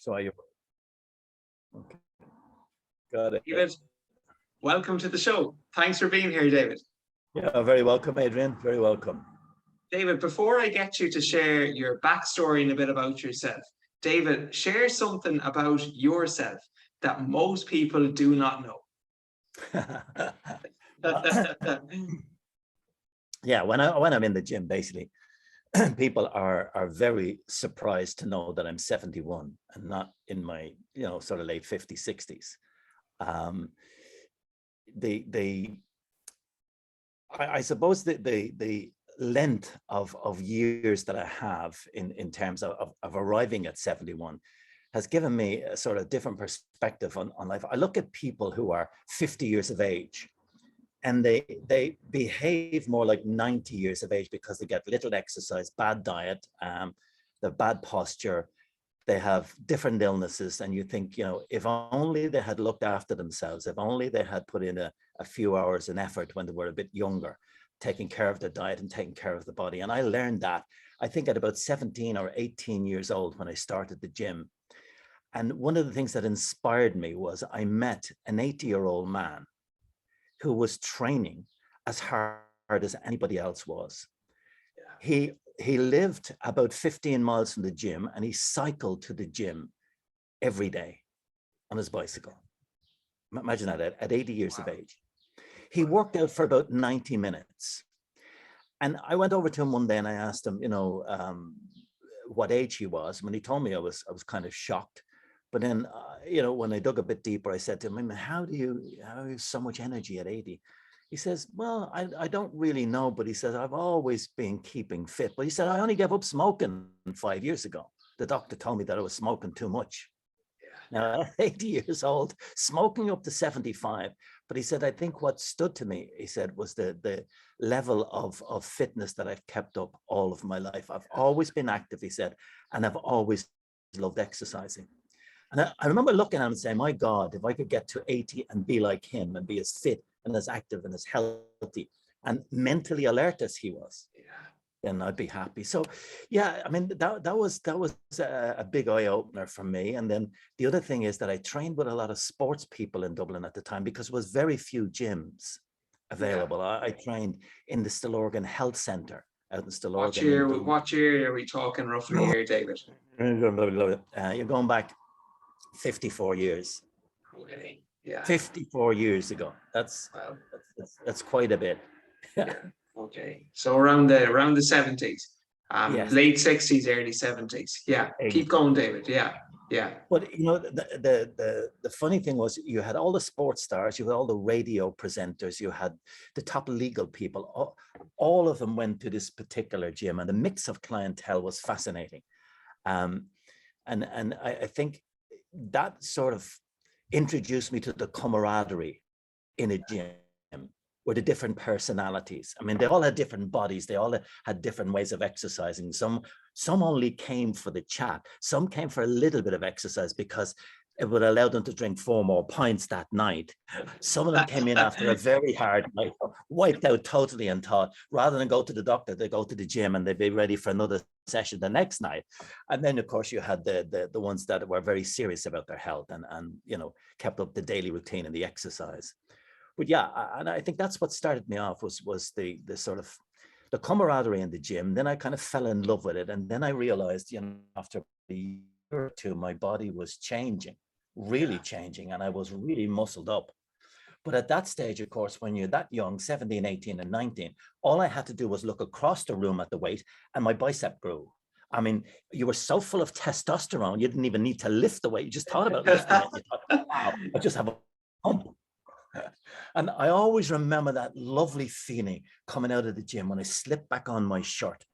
So are you? Okay. Got it. David, welcome to the show. Thanks for being here, David. Yeah, very welcome, Adrian. Very welcome. David, before I get you to share your backstory and a bit about yourself, David, share something about yourself that most people do not know. Yeah, when I'm in the gym, basically, people are very surprised to know that I'm 71 and not in my sort of late 50s, 60s. I suppose the length of years that I have in terms of arriving at 71 has given me a sort of different perspective on life. I look at people who are 50 years of age and they behave more like 90 years of age because they get little exercise, bad diet, the bad posture, they have different illnesses, and you think, if only they had looked after themselves, if only they had put in a few hours and effort when they were a bit younger, taking care of their diet and taking care of the body. And I learned that, I think, at about 17 or 18 years old when I started the gym. And one of the things that inspired me was I met an 80-year-old man who was training as hard as anybody else was. He lived about 15 miles from the gym, and he cycled to the gym every day on his bicycle. Imagine that at 80 years of age. He worked out for about 90 minutes. And I went over to him one day and I asked him, what age he was. When he told me, I was kind of shocked. But then, when I dug a bit deeper, I said to him, how do you have so much energy at 80? He says, well, I don't really know, but he says, I've always been keeping fit. But he said, I only gave up smoking 5 years ago. The doctor told me that I was smoking too much. Now, at 80 years old, smoking up to 75. But he said, I think what stood to me, he said, was the level of fitness that I've kept up all of my life. I've always been active, he said, and I've always loved exercising. And I remember looking at him and saying, my God, if I could get to 80 and be like him and be as fit and as active and as healthy and mentally alert as he was, then I'd be happy. So, yeah, that was a big eye opener for me. And then the other thing is that I trained with a lot of sports people in Dublin at the time because there was very few gyms available. I trained in the Stillorgan Health Centre out in Stillorgan. What year are we talking roughly here, David? You're going back 54 years. Okay. Yeah. 54 years ago. That's quite a bit. Yeah. Okay. So around the 70s, yes. Late 60s, early 70s. Yeah. Keep going, David. Yeah. Yeah. But the funny thing was, you had all the sports stars, you had all the radio presenters, you had the top legal people. All of them went to this particular gym, and the mix of clientele was fascinating. And I think that sort of introduced me to the camaraderie in a gym with the different personalities. They all had different bodies. They all had different ways of exercising. Some only came for the chat. Some came for a little bit of exercise because it would allow them to drink 4 more pints that night. Some of them came in after a very hard night, wiped out totally, and thought, rather than go to the doctor, they go to the gym and they'd be ready for another session the next night. And then, of course, you had the ones that were very serious about their health and kept up the daily routine and the exercise. But yeah, and I think that's what started me off was the sort of the camaraderie in the gym. Then I kind of fell in love with it. And then I realized, after a year or two, my body was changing, really changing, and I was really muscled up. But at that stage, of course, when you're that young, 17, 18, and 19, all I had to do was look across the room at the weight and my bicep grew. You were so full of testosterone, you didn't even need to lift the weight. You just thought about lifting it. You thought, wow, I just have a pump. And I always remember that lovely feeling coming out of the gym when I slipped back on my shirt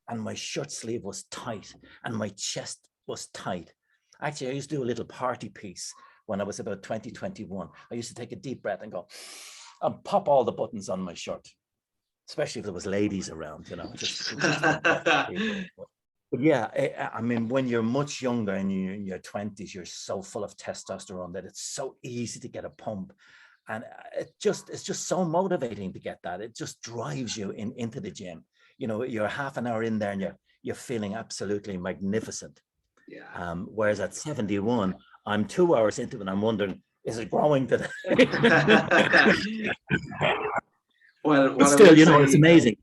and my shirt sleeve was tight and my chest was tight. Actually, I used to do a little party piece when I was about 20, 21. I used to take a deep breath and go and pop all the buttons on my shirt, especially if there was ladies around, But yeah, when you're much younger and you're in your 20s, you're so full of testosterone that it's so easy to get a pump. And it's just so motivating to get that. It just drives you into the gym. You're half an hour in there and you're feeling absolutely magnificent. Yeah. Whereas at 71, I'm 2 hours into it and I'm wondering, is it growing today? Well, But what I still, will you know, it's say, amazing.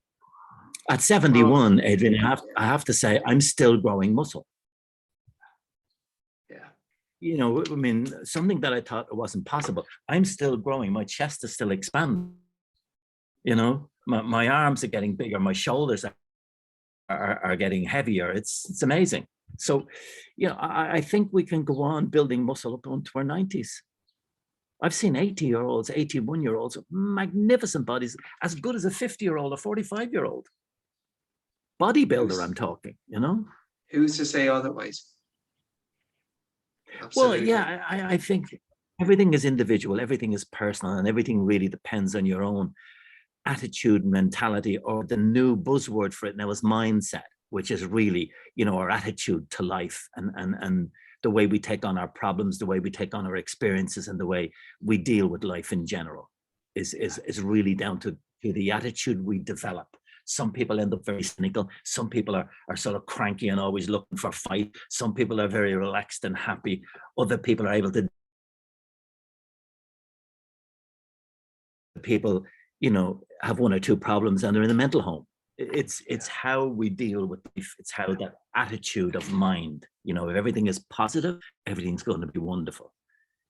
At oh, 71, Adrian, I have to say, I'm still growing muscle. yeah, You know, I mean, something that I thought wasn't possible. I'm still growing. My chest is still expanding. You know, my arms are getting bigger. My shoulders are getting heavier. It's amazing. So, you know, I think we can go on building muscle up into our 90s. I've seen 80-year-olds, 81-year-olds, magnificent bodies, as good as a 50-year-old, a 45-year-old. Bodybuilder, I'm talking, you know? who's to say otherwise? Well, Absolutely. yeah, I think everything is individual, everything is personal, and everything really depends on your own attitude, mentality, or the new buzzword for it now is mindset, which is really, you know, our attitude to life and the way we take on our problems, the way we take on our experiences, and the way we deal with life in general is really down to the attitude we develop. Some people end up very cynical. Some people are sort of cranky and always looking for fight. Some people are very relaxed and happy. Other people are able to people, you know, have one or two problems and they're in a mental home. It's how we deal with life. It's how that attitude of mind, you know, if everything is positive, everything's going to be wonderful.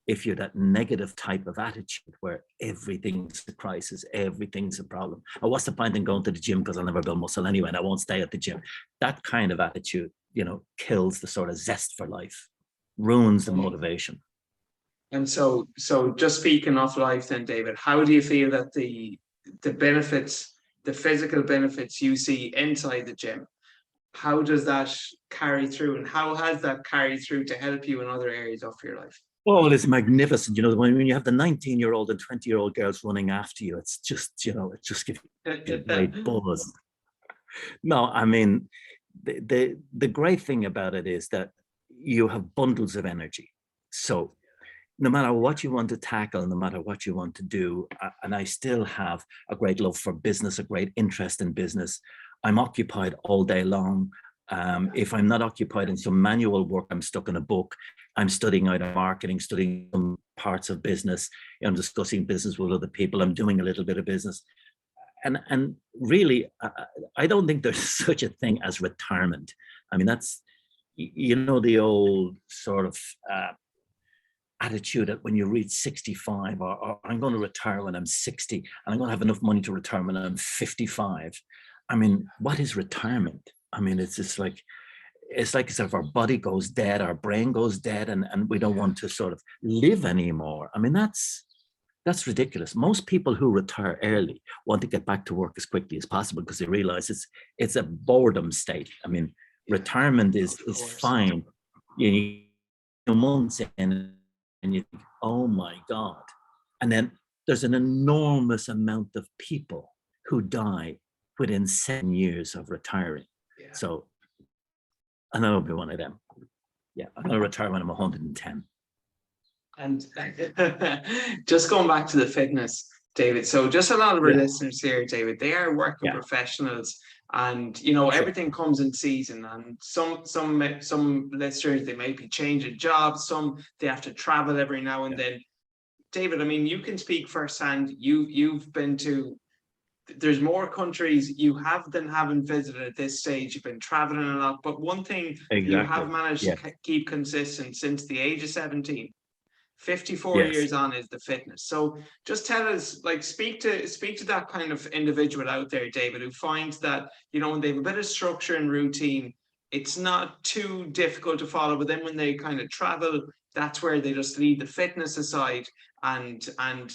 If you're that negative type of attitude where everything's a crisis, everything's a problem, or what's the point in going to the gym because I'll never build muscle anyway and I won't stay at the gym, that kind of attitude, you know, kills the sort of zest for life, ruins the motivation. And so just speaking of life then, David, how do you feel that the benefits, the physical benefits you see inside the gym, how does that carry through and how has that carried through to help you in other areas of your life? Oh, it's magnificent. You know, when you have the 19-year-old and 20-year-old girls running after you, it's just, you know, it just gives you a great buzz. No, I mean, the great thing about it is that you have bundles of energy. So no matter what you want to tackle, no matter what you want to do, and I still have a great love for business, a great interest in business. I'm occupied all day long. If I'm not occupied in some manual work, I'm stuck in a book. I'm studying either marketing, studying some parts of business. I'm discussing business with other people. I'm doing a little bit of business. And really, I don't think there's such a thing as retirement. I mean, that's, you know, the old sort of attitude that when you reach 65 or I'm going to retire when I'm 60 and I'm going to have enough money to retire when I'm 55. I mean, what is retirement? I mean, it's just like, it's like as if our body goes dead, our brain goes dead, and we don't want to sort of live anymore. I mean, that's ridiculous. Most people who retire early want to get back to work as quickly as possible because they realize it's a boredom state. I mean, retirement is fine. You know, months in and you think, oh my God. And then there's an enormous amount of people who die within 7 years of retiring. Yeah. So, and I'll be one of them. Yeah, I'm going to retire when I'm 110. And just going back to the fitness, David. So just a lot of our listeners here, David, they are working professionals, and you know everything comes in season. And some listeners, they may be changing jobs. Some they have to travel every now and then. David, I mean, you can speak firsthand. You've been to. There's more countries you have than haven't visited at this stage. You've been traveling a lot, but one thing you have managed to keep consistent since the age of 17. 54 years on is the fitness. So just tell us, like, speak to that kind of individual out there, David, who finds that, you know, when they have a bit of structure and routine, it's not too difficult to follow. But then when they kind of travel, that's where they just leave the fitness aside and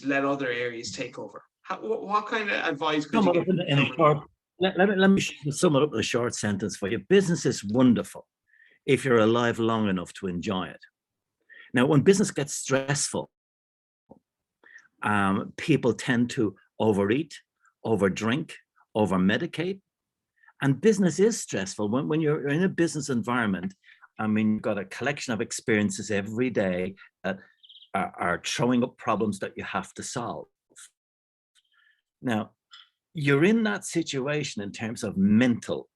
let other areas take over. What kind of advice could you give? Let me sum it up in a short sentence for you. Business is wonderful if you're alive long enough to enjoy it. Now, when business gets stressful, people tend to overeat, overdrink, over-medicate, and business is stressful. When you're in a business environment, I mean, you've got a collection of experiences every day that are throwing up problems that you have to solve. Now, you're in that situation in terms of mental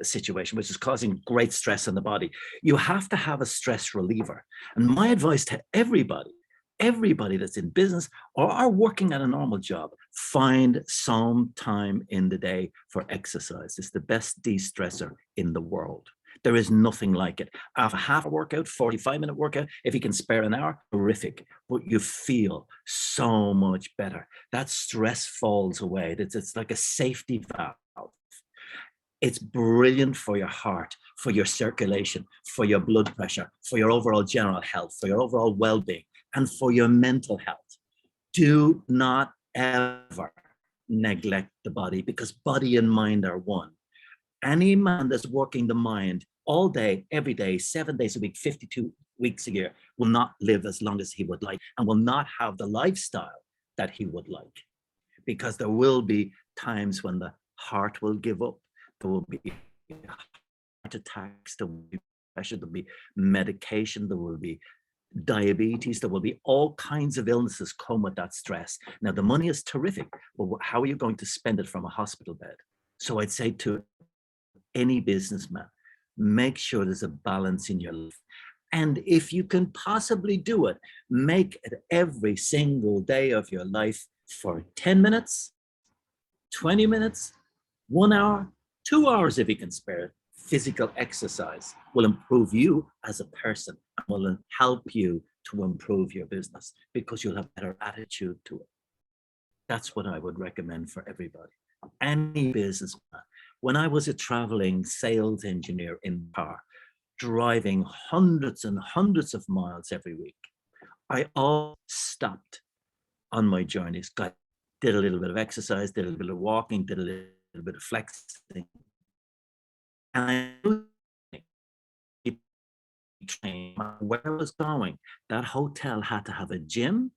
situation, which is causing great stress on the body. You have to have a stress reliever. And my advice to everybody that's in business or are working at a normal job, find some time in the day for exercise. It's the best de-stressor in the world. There is nothing like it. After half a workout, 45-minute workout, if you can spare an hour, terrific. But you feel so much better. That stress falls away. It's like a safety valve. It's brilliant for your heart, for your circulation, for your blood pressure, for your overall general health, for your overall well-being, and for your mental health. Do not ever neglect the body, because body and mind are one. Any man that's working the mind all day, every day, 7 days a week, 52 weeks a year, will not live as long as he would like, and will not have the lifestyle that he would like. Because there will be times when the heart will give up. There will be heart attacks, there will be pressure, there will be medication, there will be diabetes, there will be all kinds of illnesses come with that stress. Now, the money is terrific, but how are you going to spend it from a hospital bed? So I'd say to any businessman, make sure there's a balance in your life. And if you can possibly do it, make it every single day of your life for 10 minutes, 20 minutes, 1 hour, 2 hours if you can spare it. Physical exercise will improve you as a person and will help you to improve your business, because you'll have better attitude to it. That's what I would recommend for everybody. Any businessman. When I was a traveling sales engineer in the car, driving hundreds and hundreds of miles every week, I all stopped on my journeys, did a little bit of exercise, did a little bit of walking, did a little bit of flexing. And I train where I was going, that hotel had to have a gym,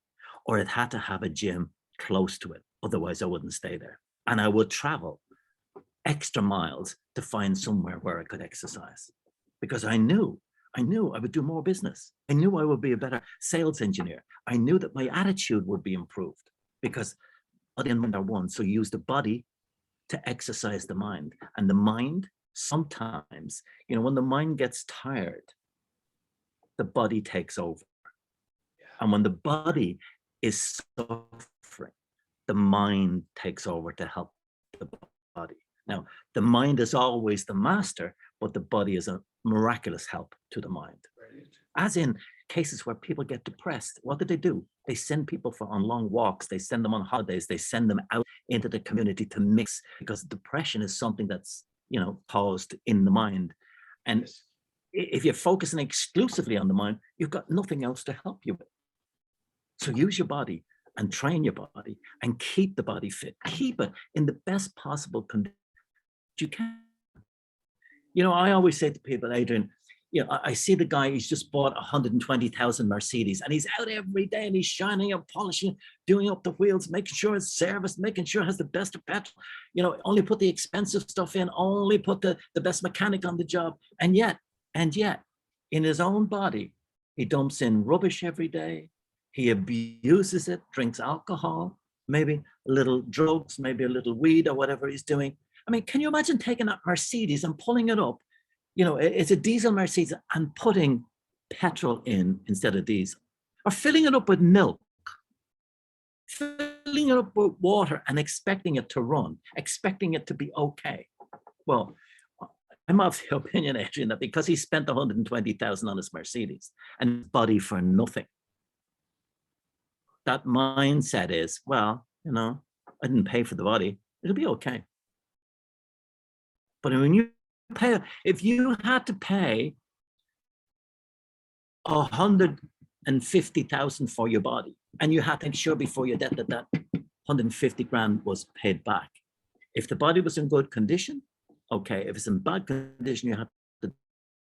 or it had to have a gym close to it. Otherwise, I wouldn't stay there. And I would travel extra miles to find somewhere where I could exercise, because I knew I would do more business. I knew I would be a better sales engineer. I knew that my attitude would be improved, because body and mind are one. So use the body to exercise the mind. And the mind, sometimes, when the mind gets tired, the body takes over. And when the body is suffering, the mind takes over to help the body. Now, the mind is always the master, but the body is a miraculous help to the mind. Brilliant. As in cases where people get depressed, what do? They send people on long walks, they send them on holidays, they send them out into the community to mix, because depression is something that's, caused in the mind. And Yes. if you're focusing exclusively on the mind, you've got nothing else to help you with. So use your body and train your body and keep the body fit. Keep it in the best possible condition you can. I always say to people, Adrian, I see the guy, he's just bought 120,000 Mercedes, and he's out every day and he's shining and polishing, doing up the wheels, making sure it's serviced, making sure it has the best of petrol, only put the expensive stuff in, only put the best mechanic on the job. And yet, in his own body, he dumps in rubbish every day. He abuses it, drinks alcohol, maybe a little drugs, maybe a little weed or whatever he's doing. I mean, can you imagine taking that Mercedes and pulling it up? It's a diesel Mercedes, and putting petrol in instead of diesel, or filling it up with milk, filling it up with water and expecting it to run, expecting it to be okay. Well, I'm of the opinion, Adrian, that because he spent 120,000 on his Mercedes and his body for nothing, that mindset is, well, I didn't pay for the body, it'll be okay. But when you pay, if you had to pay 150,000 for your body, and you had to make sure before your death that 150 grand was paid back. If the body was in good condition, okay. If it's in bad condition, you have to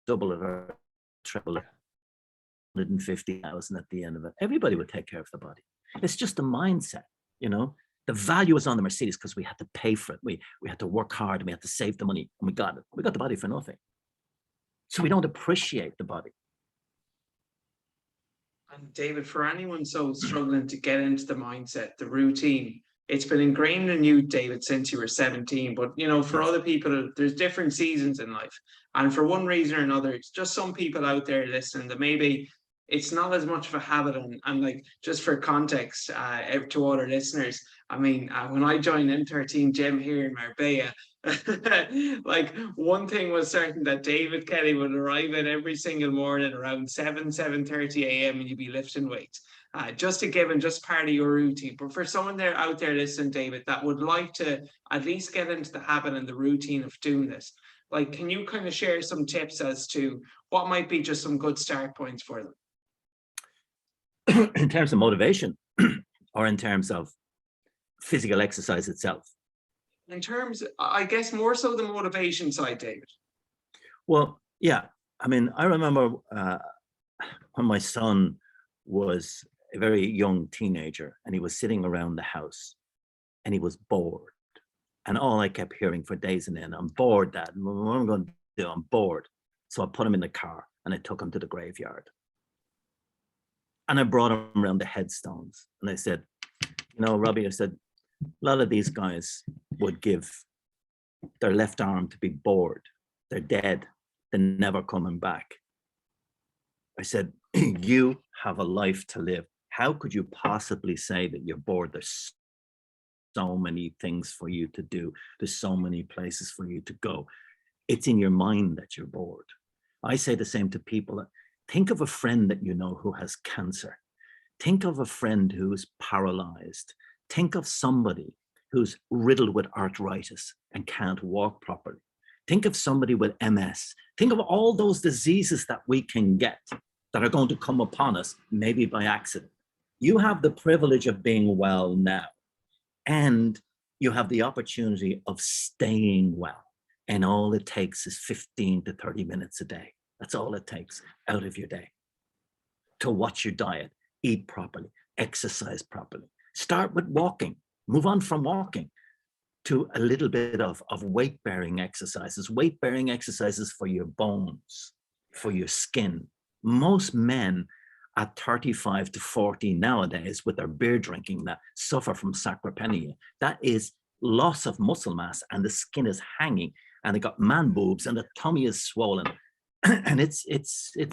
double it or triple it. 150,000 at the end of it. Everybody would take care of the body. It's just a mindset, The value was on the Mercedes because we had to pay for it. We had to work hard, and we had to save the money, and we got it. We got the body for nothing. So we don't appreciate the body. And David, for anyone so struggling to get into the mindset, the routine, it's been ingrained in you, David, since you were 17. But you know, for Yes. other people, there's different seasons in life. And for one reason or another, it's just some people out there listening that maybe it's not as much of a habit. And like, just for context, to all our listeners, I mean, when I joined M13 Gym here in Marbella, like one thing was certain, that David Kelly would arrive in every single morning around 7:30 a.m. and you'd be lifting weights. Just a given, just part of your routine. But for someone there out there listening, David, that would like to at least get into the habit and the routine of doing this, like, can you kind of share some tips as to what might be just some good start points for them? In terms of motivation, or in terms of physical exercise itself? In terms, I guess, more so the motivation side, David. Well, yeah. I mean, I remember when my son was a very young teenager and he was sitting around the house and he was bored. And all I kept hearing for days and end, I'm bored, Dad. What am I going to do? I'm bored. So I put him in the car and I took him to the graveyard. And I brought him around the headstones. And I said, you know, Robbie, I said, a lot of these guys would give their left arm to be bored. They're dead. They're never coming back. I said, you have a life to live. How could you possibly say that you're bored? There's so many things for you to do. There's so many places for you to go. It's in your mind that you're bored. I say the same to people. Think of a friend that you know who has cancer. Think of a friend who's paralyzed. Think of somebody who's riddled with arthritis and can't walk properly. Think of somebody with MS. Think of all those diseases that we can get that are going to come upon us, maybe by accident. You have the privilege of being well now, and you have the opportunity of staying well. And all it takes is 15 to 30 minutes a day. That's all it takes out of your day to watch your diet, eat properly, exercise properly. Start with walking, move on from walking to a little bit of weight-bearing exercises for your bones, for your skin. Most men at 35 to 40 nowadays with their beer drinking that suffer from sarcopenia, that is loss of muscle mass, and the skin is hanging and they got man boobs and the tummy is swollen. And it's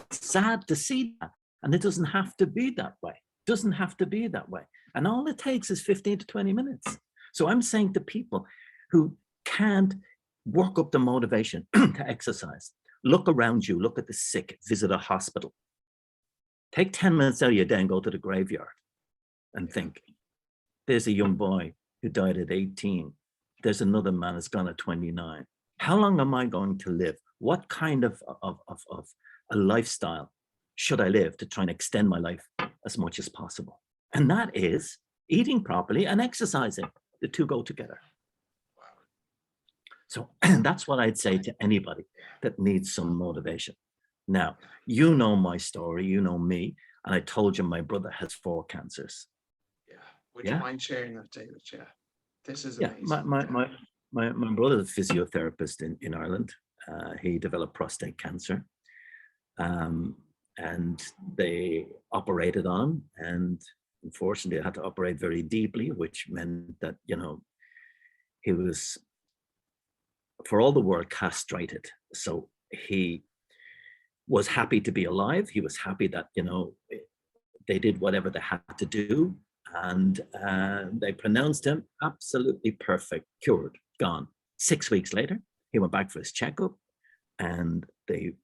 sad to see that. And it doesn't have to be that way. It doesn't have to be that way. And all it takes is 15 to 20 minutes. So I'm saying to people who can't work up the motivation to exercise, look around you, look at the sick, visit a hospital. Take 10 minutes out of your day and go to the graveyard and think, there's a young boy who died at 18. There's another man who's gone at 29. How long am I going to live? What kind of a lifestyle should I live to try and extend my life as much as possible? And that is eating properly and exercising. The two go together. So that's what I'd say to anybody that needs some motivation. Now, you know my story, you know me, and I told you my brother has 4 cancers. Yeah. Would you mind sharing that, David? Yeah. This is amazing. My brother is a physiotherapist in Ireland. He developed prostate cancer. And they operated on him, and unfortunately, they had to operate very deeply, which meant that, you know, he was, for all the world, castrated. So he was happy to be alive. He was happy that, you know, they did whatever they had to do, and they pronounced him absolutely perfect, cured, gone. 6 weeks later, he went back for his checkup, and they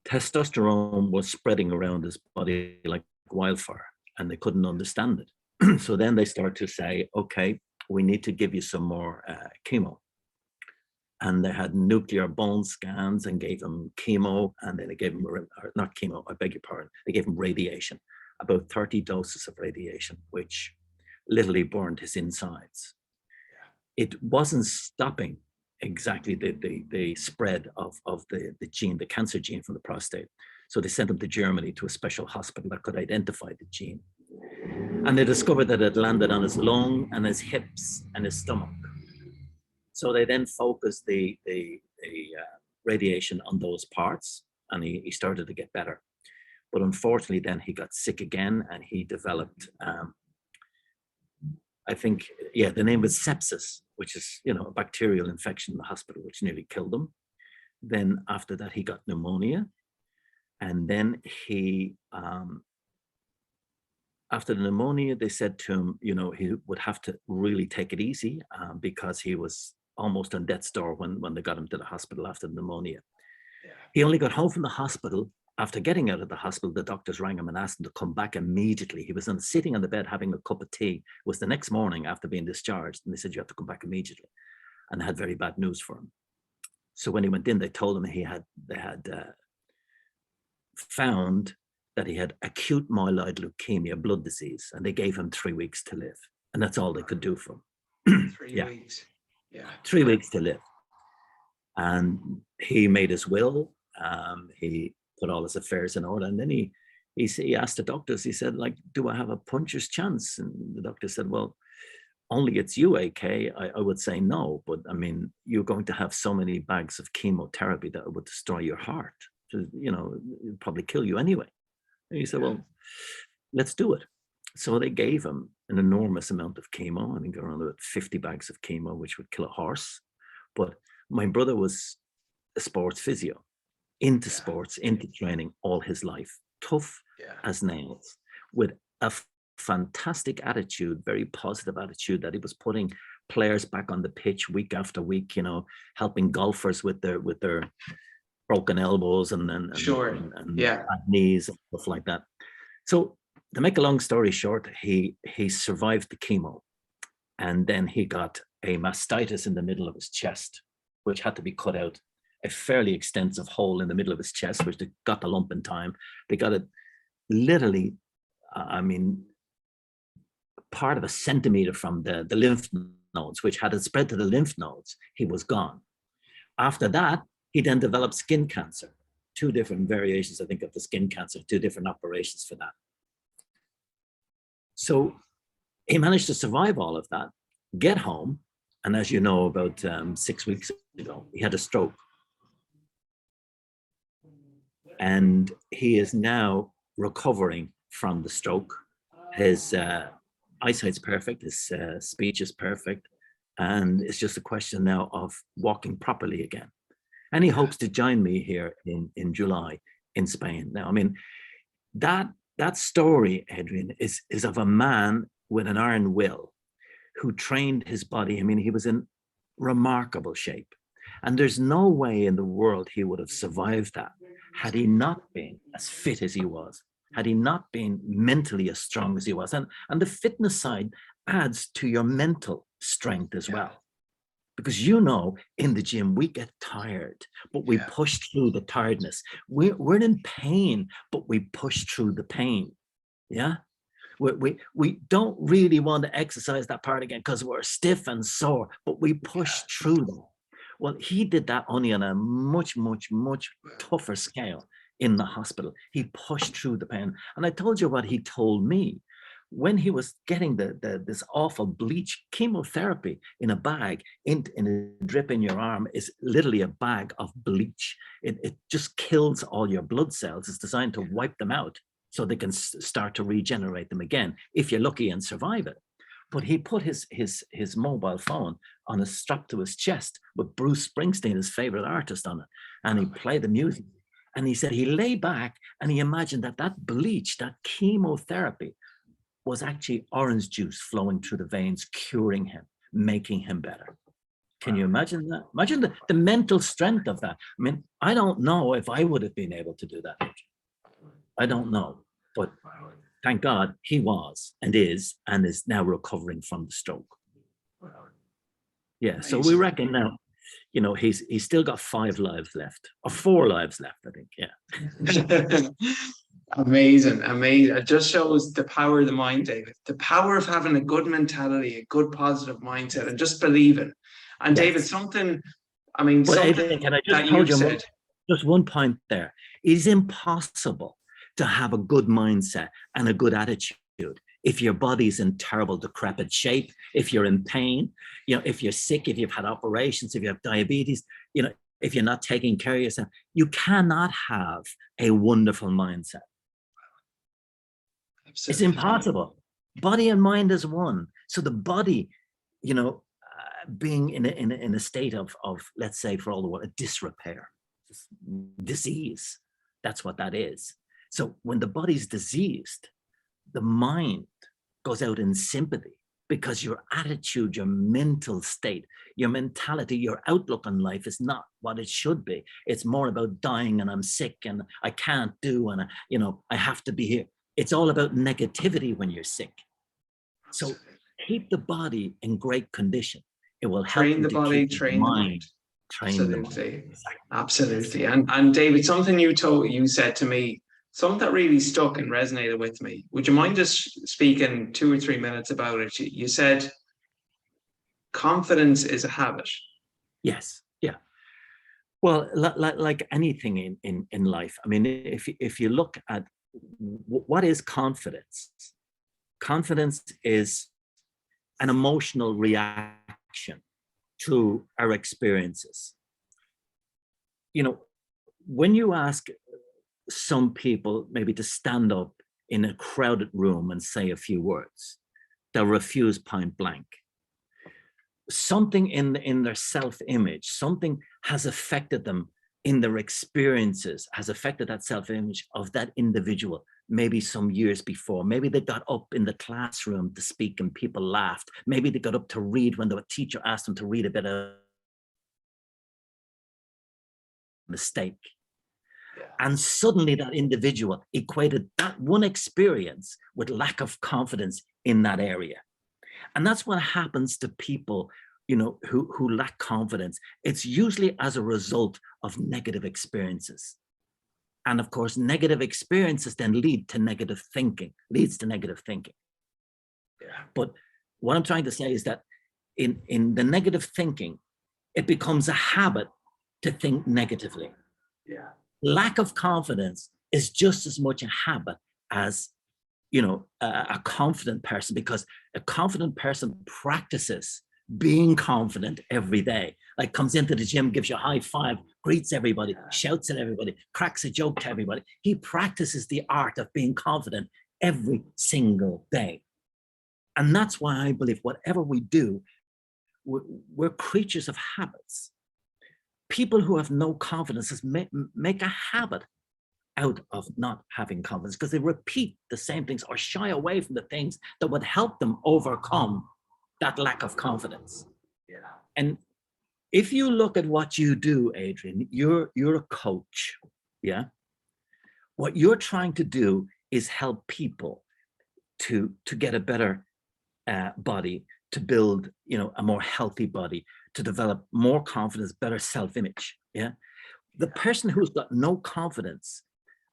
testosterone was spreading around his body like wildfire, and they couldn't understand it. So then they start to say, okay, we need to give you some more chemo. And they had nuclear bone scans and gave him chemo, and then they gave him, not chemo, I beg your pardon, they gave him radiation, about 30 doses of radiation, which literally burned his insides. It wasn't stopping exactly the spread of the gene, the cancer gene from the prostate. So they sent him to Germany to a special hospital that could identify the gene. And they discovered that it landed on his lung and his hips and his stomach. So they then focused the radiation on those parts, and he started to get better. But unfortunately, then he got sick again, and he developed I think, yeah, the name was sepsis, which is, you know, a bacterial infection in the hospital, which nearly killed him. Then after that, he got pneumonia. And then he, after the pneumonia, they said to him, you know, he would have to really take it easy because he was almost on death's door when they got him to the hospital after the pneumonia. Yeah. He only got home from the hospital. After getting out of the hospital, the doctors rang him and asked him to come back immediately. He was sitting on the bed having a cup of tea. It was the next morning after being discharged. And they said, you have to come back immediately. And they had very bad news for him. So when he went in, they told him they had found that he had acute myeloid leukemia, blood disease, and they gave him 3 weeks to live. And that's all they could do for him. 3 weeks. Yeah. 3 weeks to live. And he made his will. He put all his affairs in order. And then he asked the doctors, he said, like, do I have a puncher's chance? And the doctor said, well, only it's you, AK. I would say no, but I mean, you're going to have so many bags of chemotherapy that it would destroy your heart. So, you know, it'd probably kill you anyway. And he said, well, let's do it. So they gave him an enormous amount of chemo. I think around about 50 bags of chemo, which would kill a horse. But my brother was a sports physio, into sports, into training all his life, tough as nails, with a fantastic attitude, very positive attitude, that he was putting players back on the pitch week after week, you know, helping golfers with their broken elbows and knees and stuff like that. So to make a long story short, he survived the chemo, and then he got a mastitis in the middle of his chest, which had to be cut out. A fairly extensive hole in the middle of his chest, which they got the lump in time. They got it literally, I mean, part of a centimeter from the lymph nodes, which had it spread to the lymph nodes. He was gone. After that, he then developed skin cancer, 2 different variations, I think, of the skin cancer, 2 different operations for that. So he managed to survive all of that, get home, and as you know, about 6 weeks ago, he had a stroke. And he is now recovering from the stroke. His eyesight's perfect, his speech is perfect, and it's just a question now of walking properly again. And he hopes to join me here in July in Spain. Now, I mean, that story, Adrian, is of a man with an iron will who trained his body. I mean, he was in remarkable shape. And there's no way in the world he would have survived that had he not been as fit as he was, had he not been mentally as strong as he was. And the fitness side adds to your mental strength as well. Because, you know, in the gym, we get tired, but we push through the tiredness. We're in pain, but we push through the pain. Yeah. We don't really want to exercise that part again because we're stiff and sore, but we push through them. Well, he did that only on a much, much, much tougher scale in the hospital. He pushed through the pain. And I told you what he told me. When he was getting this awful bleach chemotherapy in a bag, in a drip in your arm is literally a bag of bleach. It just kills all your blood cells. It's designed to wipe them out so they can start to regenerate them again, if you're lucky and survive it. But he put his mobile phone on a strap to his chest with Bruce Springsteen, his favorite artist, on it. And he played the music. And he said he lay back and he imagined that bleach, that chemotherapy, was actually orange juice flowing through the veins, curing him, making him better. Can you imagine that? Imagine the mental strength of that. I mean, I don't know if I would have been able to do that. I don't know, but thank God he was and is now recovering from the stroke. Yeah, so we reckon now, you know, he's still got 5 lives left, or 4 lives left, I think. Yeah. Amazing. It just shows the power of the mind, David. The power of having a good mentality, a good positive mindset, and just believing. And David, something, I mean, something can I just that you said. Just one point there. It's impossible to have a good mindset and a good attitude if your body's in terrible, decrepit shape, if you're in pain, you know, if you're sick, if you've had operations, if you have diabetes, you know, if you're not taking care of yourself. You cannot have a wonderful mindset. Absolutely. It's impossible. Body and mind is one. So the body, being in a state of, let's say, for all the world, a disrepair, disease. That's what that is. So when the body's diseased, the mind goes out in sympathy, because your attitude, your mental state, your mentality, your outlook on life is not what it should be. It's more about dying and I'm sick and I can't do, and I have to be here. It's all about negativity when you're sick. So keep the body in great condition. It will help train the body, train the mind. Absolutely. Absolutely. And David, something you said to me, something that really stuck and resonated with me. Would you mind just speaking 2 or 3 minutes about it? You said confidence is a habit. Yes. Yeah. Well, like anything in life, I mean, if you look at what is confidence, confidence is an emotional reaction to our experiences. When you ask some people maybe to stand up in a crowded room and say a few words, they'll refuse point blank. Something in their self-image, something has affected them in their experiences, has affected that self-image of that individual, maybe some years before. Maybe they got up in the classroom to speak and people laughed. Maybe they got up to read when the teacher asked them to read a bit of mistake. And suddenly that individual equated that one experience with lack of confidence in that area. And that's what happens to people, who lack confidence. It's usually as a result of negative experiences. And of course, negative experiences then leads to negative thinking. But what I'm trying to say is that in the negative thinking, it becomes a habit to think negatively. Yeah. Lack of confidence is just as much a habit as, a confident person, because a confident person practices being confident every day. Like comes into the gym, gives you a high five, greets everybody, shouts at everybody, cracks a joke to everybody. He practices the art of being confident every single day. And that's why I believe whatever we do, we're creatures of habits. People who have no confidence make a habit out of not having confidence, because they repeat the same things or shy away from the things that would help them overcome that lack of confidence. Yeah. And if you look at what you do, Adrian, you're a coach. Yeah. What you're trying to do is help people to get a better body, to build, a more healthy body, to develop more confidence, better self-image. Yeah. The person who's got no confidence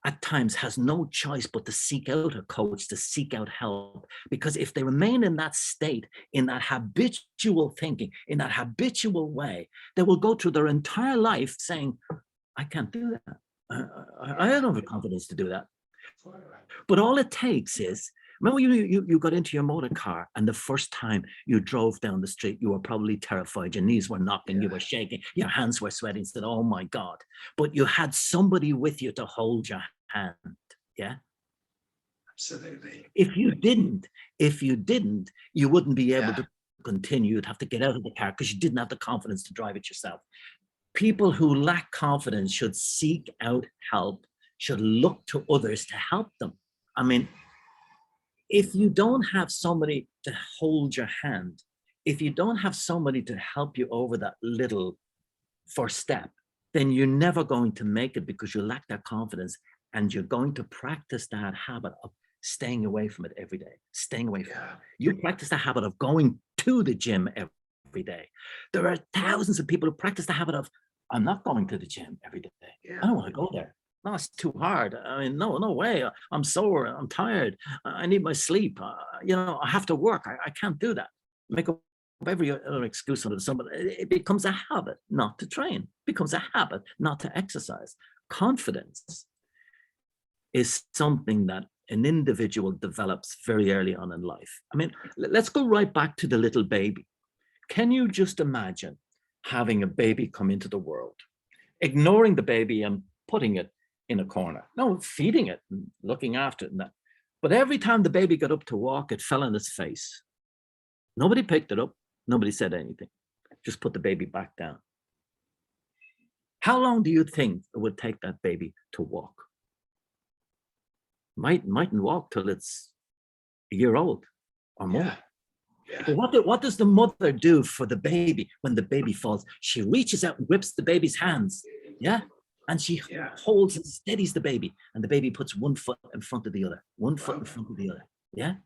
at times has no choice but to seek out a coach, to seek out help, because if they remain in that state, in that habitual thinking, in that habitual way, they will go through their entire life saying, I can't do that. I don't have the confidence to do that. But all it takes is, remember you got into your motor car and the first time you drove down the street, you were probably terrified. Your knees were knocking, you were shaking, your hands were sweating, said, oh my God. But you had somebody with you to hold your hand. Yeah. Absolutely. If you didn't, you wouldn't be able to continue. You'd have to get out of the car because you didn't have the confidence to drive it yourself. People who lack confidence should seek out help, should look to others to help them. I mean, if you don't have somebody to hold your hand, if you don't have somebody to help you over that little first step, then you're never going to make it, because you lack that confidence, and you're going to practice that habit of staying away from it every day, staying away from it. You practice the habit of going to the gym every day. There are thousands of people who practice the habit of, I'm not going to the gym every day. I don't want to go there. No, it's too hard. I mean, no way. I'm sore. I'm tired. I need my sleep. I have to work. I can't do that. Make up every other excuse under the sun, but it becomes a habit not to train. It becomes a habit not to exercise. Confidence is something that an individual develops very early on in life. I mean, let's go right back to the little baby. Can you just imagine having a baby come into the world, ignoring the baby and putting it in a corner? No, feeding it and looking after it and that. But every time the baby got up to walk, it fell on its face. Nobody picked it up. Nobody said anything. Just put the baby back down. How long do you think it would take that baby to walk? Mightn't walk till it's a year old or more. Yeah. Yeah. But what does the mother do for the baby when the baby falls? She reaches out and grips the baby's hands, yeah? And she Yeah. holds and steadies the baby, and the baby puts one foot in front of the other, one foot in Wow. front of the other, yeah?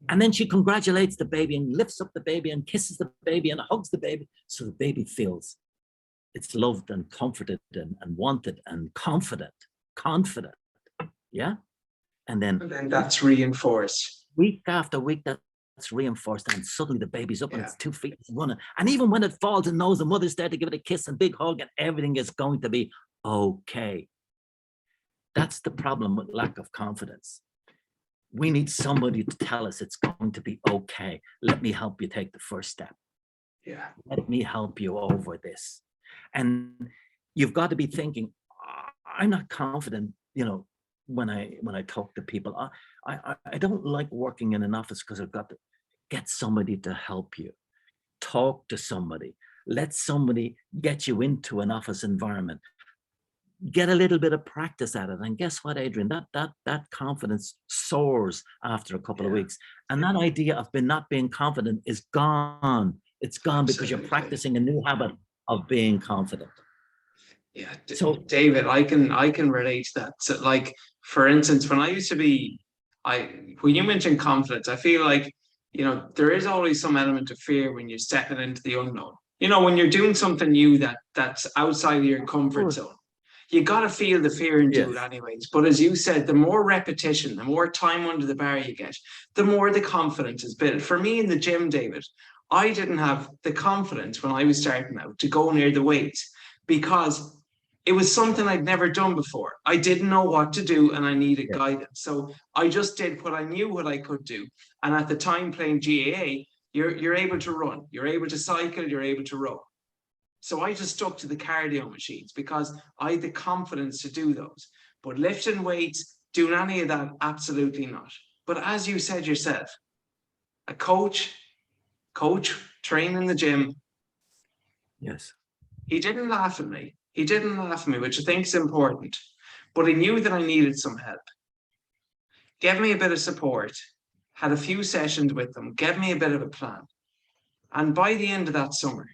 And then she congratulates the baby and lifts up the baby and kisses the baby and hugs the baby, so the baby feels it's loved and comforted and wanted and confident, yeah? And then And then that's reinforced. week after week, that's reinforced, and suddenly the baby's up on Yeah. its 2 feet and running. And even when it falls, it knows the mother's there to give it a kiss and big hug, and everything is going to be okay. That's the problem with lack of confidence. We need somebody to tell us it's going to be okay. Let me help you take the first step. Yeah. Let me help you over this. And you've got to be thinking, I'm not confident, you know, when I talk to people. I don't like working in an office because I've got to get somebody to help you. Talk to somebody. Let somebody get you into an office environment. Get a little bit of practice at it. And guess what, Adrian? That confidence soars after a couple of Yeah. weeks. And that idea of not being confident is gone. It's gone because you're Absolutely. practicing a new habit of being confident. Yeah, So- David, I can relate to that. So, like, for instance, when I used to be, when you mentioned confidence, I feel like, you know, there is always some element of fear when you're stepping into the unknown. You know, when you're doing something new that's outside of your comfort course. zone, you got to feel the fear and do it Yes. anyways. But as you said, the more repetition, the more time under the bar you get, the more the confidence is built. For me in the gym, David, I didn't have the confidence when I was starting out to go near the weights because it was something I'd never done before. I didn't know what to do and I needed Yeah. guidance. So I just did what I knew what I could do. And at the time playing GAA, you're able to run, you're able to cycle, you're able to row. So I just stuck to the cardio machines because I had the confidence to do those. But lifting weights, doing any of that, absolutely not. But as you said yourself, a coach, train in the gym, Yes. he didn't laugh at me. He didn't laugh at me, which I think is important. But he knew that I needed some help. Gave me a bit of support, had a few sessions with them, gave me a bit of a plan. And by the end of that summer,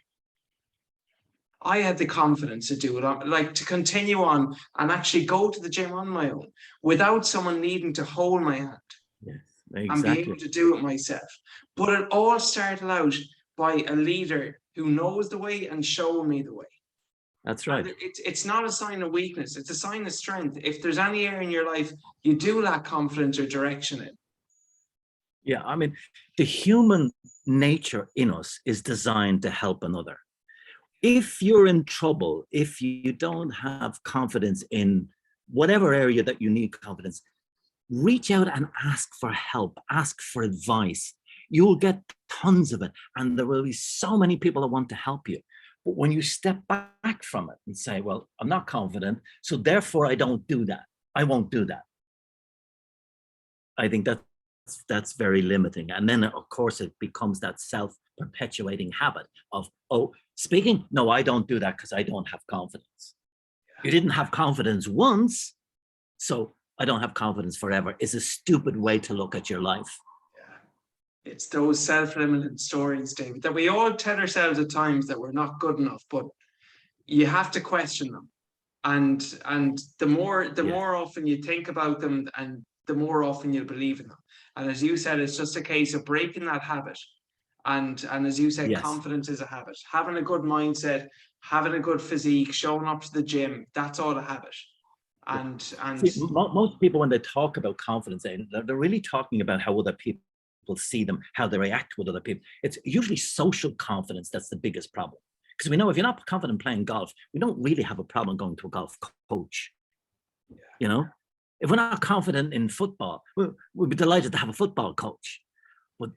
I had the confidence to do it, like to continue on and actually go to the gym on my own without someone needing to hold my hand Yes. and be able Exactly. to do it myself. But it all started out by a leader who knows the way and showed me the way. That's And right. it's not a sign of weakness, it's a sign of strength. If there's any area in your life you do lack confidence or direction in. Yeah. I mean, the human nature in us is designed to help another. If you're in trouble, if you don't have confidence in whatever area that you need confidence, reach out and ask for help, ask for advice. You'll get tons of it. And there will be so many people that want to help you. But when you step back from it and say, well, I'm not confident, so therefore I don't do that. I won't do that. I think that's very limiting. And then of course it becomes that self-perpetuating habit of, oh, speaking, no, I don't do that because I don't have confidence. You didn't have confidence once, so I don't have confidence forever. Is a stupid way to look at your life. It's those self-limiting stories, David, that we all tell ourselves at times that we're not good enough, but you have to question them. And the more often you think about them, and the more often you'll believe in them. And as you said, it's just a case of breaking that habit. And as you said, Yes. confidence is a habit. Having a good mindset, having a good physique, showing up to the gym, that's all a habit. And See, most people, when they talk about confidence, they're really talking about how other people see them, how they react with other people. It's usually social confidence that's the biggest problem. Because we know if you're not confident playing golf, we don't really have a problem going to a golf coach. You know, if we're not confident in football, we'll be delighted to have a football coach. But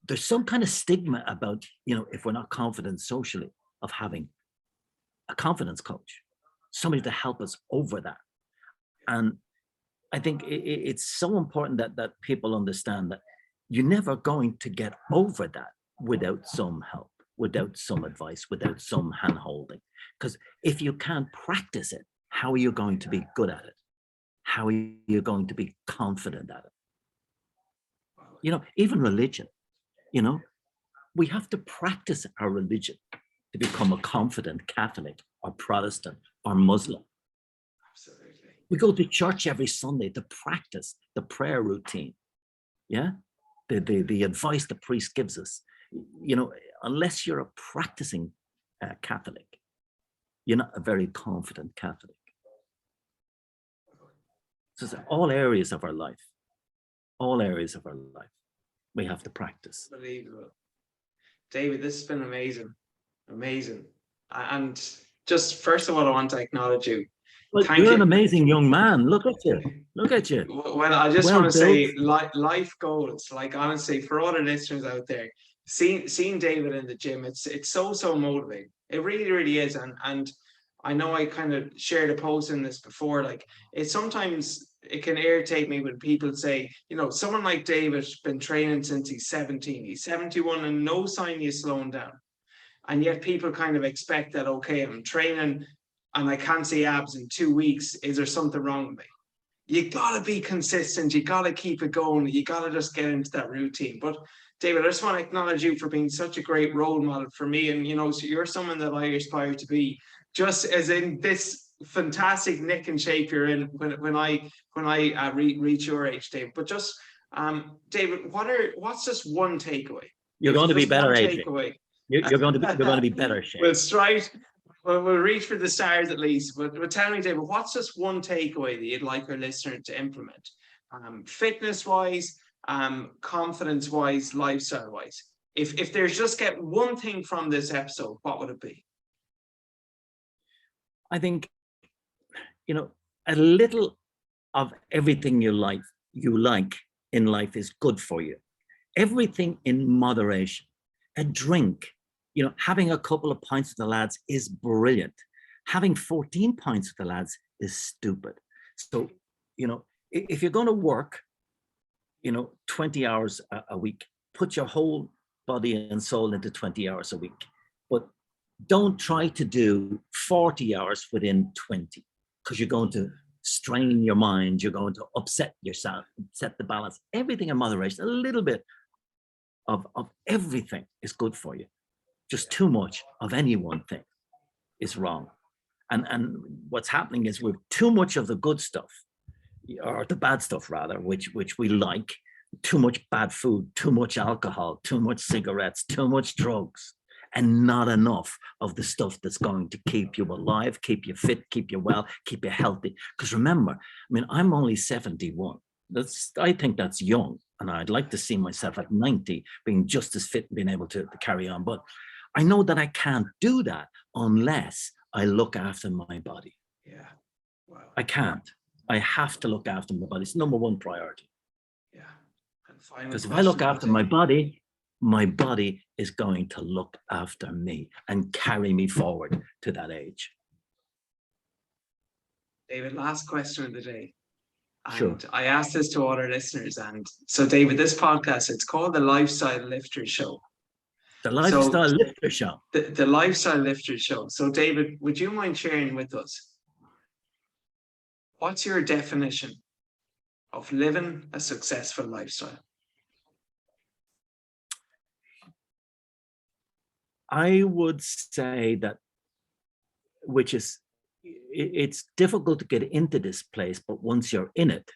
there's some kind of stigma about, you know, if we're not confident socially, of having a confidence coach, somebody to help us over that. And I think it's so important that people understand that you're never going to get over that without some help, without some advice, without some hand holding. Because if you can't practice it, how are you going to be good at it? How are you going to be confident at it? You know, even religion, you know, we have to practice our religion to become a confident Catholic or Protestant or Muslim. Absolutely. We go to church every Sunday to practice the prayer routine. Yeah. The advice the priest gives us, you know, unless you're a practicing Catholic, you're not a very confident Catholic. So it's all areas of our life, we have to practice. Unbelievable. David, this has been amazing. Amazing. And just first of all, I want to acknowledge you. Well, Thank you're you. an amazing young man. Look at you. Look at you. Well, I just Well want to say built. life goals, like honestly, for all the listeners out there, seeing David in the gym, it's so motivating. It really, really is. And I know I kind of shared a post in this before, like it can irritate me when people say, you know, someone like David's been training since he's 17, he's 71 and no sign he's slowing down. And yet people kind of expect that, okay, I'm training and I can't see abs in 2 weeks. Is there something wrong with me? You gotta be consistent. You gotta keep it going. You gotta just get into that routine. But David, I just want to acknowledge you for being such a great role model for me. And you know, so you're someone that I aspire to be, just as in this fantastic nick and shape you're in when I reach your age, David. But just David, what's just one takeaway? You're If going to be just better, one Adrian. takeaway. You're going to be better shape. We'll strive. We'll reach for the stars at least. But tell me, David, what's just one takeaway that you'd like our listener to implement? Fitness-wise, confidence-wise, lifestyle-wise. If there's just get one thing from this episode, what would it be? I think, you know, a little of everything you like in life is good for you. Everything in moderation. A drink, you know, having a couple of pints with the lads is brilliant. Having 14 pints with the lads is stupid. So, you know, if you're going to work, you know, 20 hours a week, put your whole body and soul into 20 hours a week. But don't try to do 40 hours within 20, because you're going to strain your mind. You're going to upset yourself, upset the balance. Everything in moderation, a little bit of everything is good for you. Just too much of any one thing is wrong. And what's happening is with too much of the good stuff, or the bad stuff rather, which we like, too much bad food, too much alcohol, too much cigarettes, too much drugs, and not enough of the stuff that's going to keep you alive, keep you fit, keep you well, keep you healthy. Because remember, I mean, I'm only 71. I think that's young. And I'd like to see myself at 90 being just as fit and being able to carry on. But I know that I can't do that unless I look after my body. Yeah. Wow. I can't. I have to look after my body. It's number one priority. Yeah. And final Because if I question look for after David. my body is going to look after me and carry me forward to that age. David, last question of the day. And Sure. I asked this to all our listeners. And so, David, this podcast, it's called the Lifestyle Lifter Show. The Lifestyle Lifter Show. The Lifestyle Lifter Show. So, David, would you mind sharing with us, what's your definition of living a successful lifestyle? I would say that, it's difficult to get into this place, but once you're in it,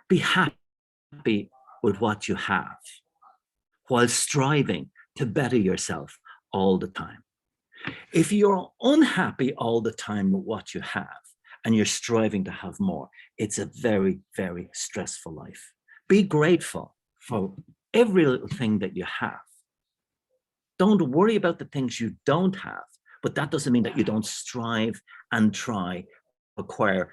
be happy with what you have while striving to better yourself all the time. If you're unhappy all the time with what you have and you're striving to have more, it's a very, very stressful life. Be grateful for every little thing that you have. Don't worry about the things you don't have, but that doesn't mean that you don't strive and try to acquire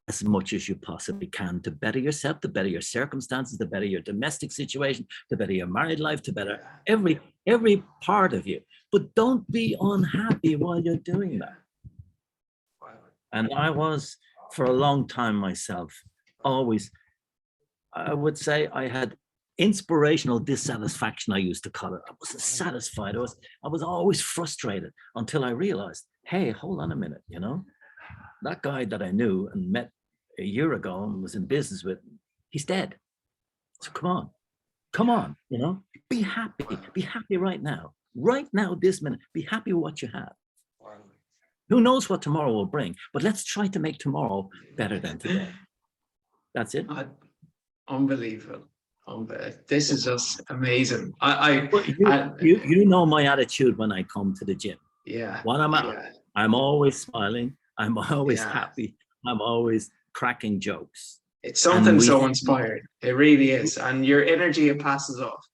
as much as you possibly can to better yourself, to better your circumstances, to better your domestic situation, to better your married life, to better every part of you. But don't be unhappy while you're doing that. And I was for a long time myself always, I would say I had inspirational dissatisfaction, I used to call it. I wasn't satisfied. I was always frustrated until I realized, hey, hold on a minute, you know, that guy that I knew and met a year ago and was in business with, he's dead. So come on, you know, be happy right now, this minute, be happy with what you have. Who knows what tomorrow will bring, but let's try to make tomorrow better than today. That's it. Unbelievable. This is just amazing. You know my attitude when I come to the gym. Yeah. I'm always smiling. I'm always happy. I'm always cracking jokes. It's something so inspiring. It really is. And your energy, it passes off.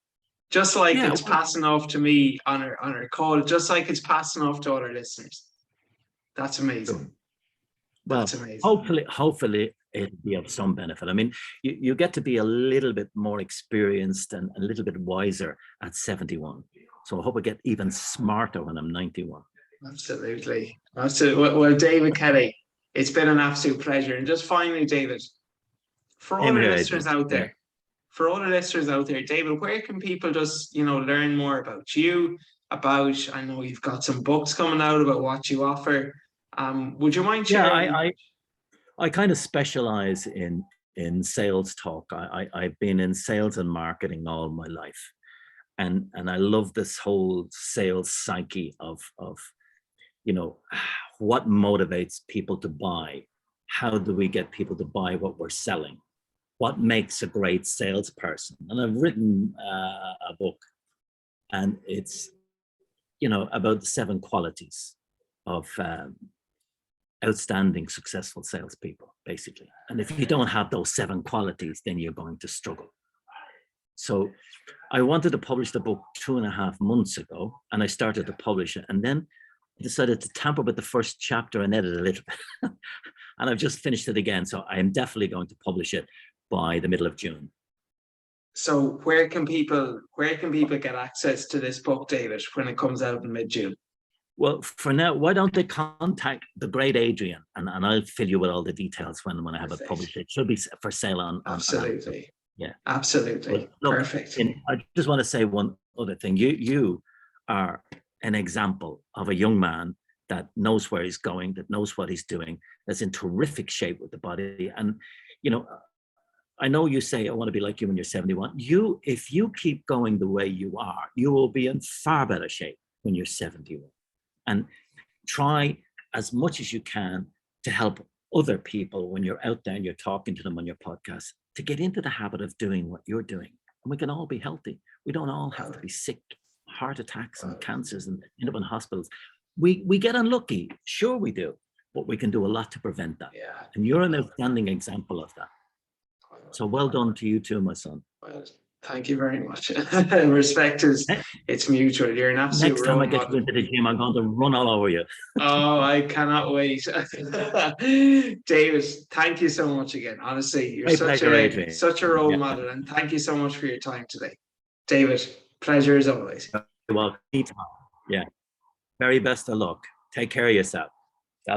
Just like it's passing off to me on our call, just like it's passing off to other listeners. That's amazing. Well, that's amazing. Hopefully it'll be of some benefit. I mean, you get to be a little bit more experienced and a little bit wiser at 71. So I hope I get even smarter when I'm 91. Absolutely. Well, David Kelly, it's been an absolute pleasure. And just finally, David, for all the listeners out there, David, where can people just, learn more about you, I know you've got some books coming out about what you offer. Would you mind sharing? Yeah, I kind of specialize in sales talk. I've been in sales and marketing all my life. And I love this whole sales psyche of what motivates people to buy? How do we get people to buy what we're selling? What makes a great salesperson? And I've written a book, and it's, about the 7 qualities of outstanding, successful salespeople, basically. And if you don't have those 7 qualities, then you're going to struggle. So I wanted to publish the book 2.5 months ago, and I started to publish it. And then I decided to tamper with the first chapter and edit a little bit. And I've just finished it again. So I am definitely going to publish it by the middle of June. So where can people get access to this book, David, when it comes out in mid-June? Well, for now, why don't they contact the great Adrian, and I'll fill you with all the details when I have it published. It should be for sale on Absolutely. Yeah. Absolutely. Look, perfect. I just want to say one other thing. You are an example of a young man that knows where he's going, that knows what he's doing, that's in terrific shape with the body. And, I know you say, I want to be like you when you're 71. If you keep going the way you are, you will be in far better shape when you're 71. And try as much as you can to help other people when you're out there and you're talking to them on your podcast, to get into the habit of doing what you're doing. And we can all be healthy. We don't all have to be sick, heart attacks and cancers and end up in hospitals. We get unlucky, sure we do, but we can do a lot to prevent that. Yeah. And you're an outstanding example of that. So well done to you too, my son. Well, thank you very much. Respect it's mutual. You're an absolute Next time I get you into the gym, I'm going to run all over you. Oh, I cannot wait. David, thank you so much again. Honestly, you're such a role model, and thank you so much for your time today. David, pleasure as always. Well, yeah. Very best of luck. Take care of yourself.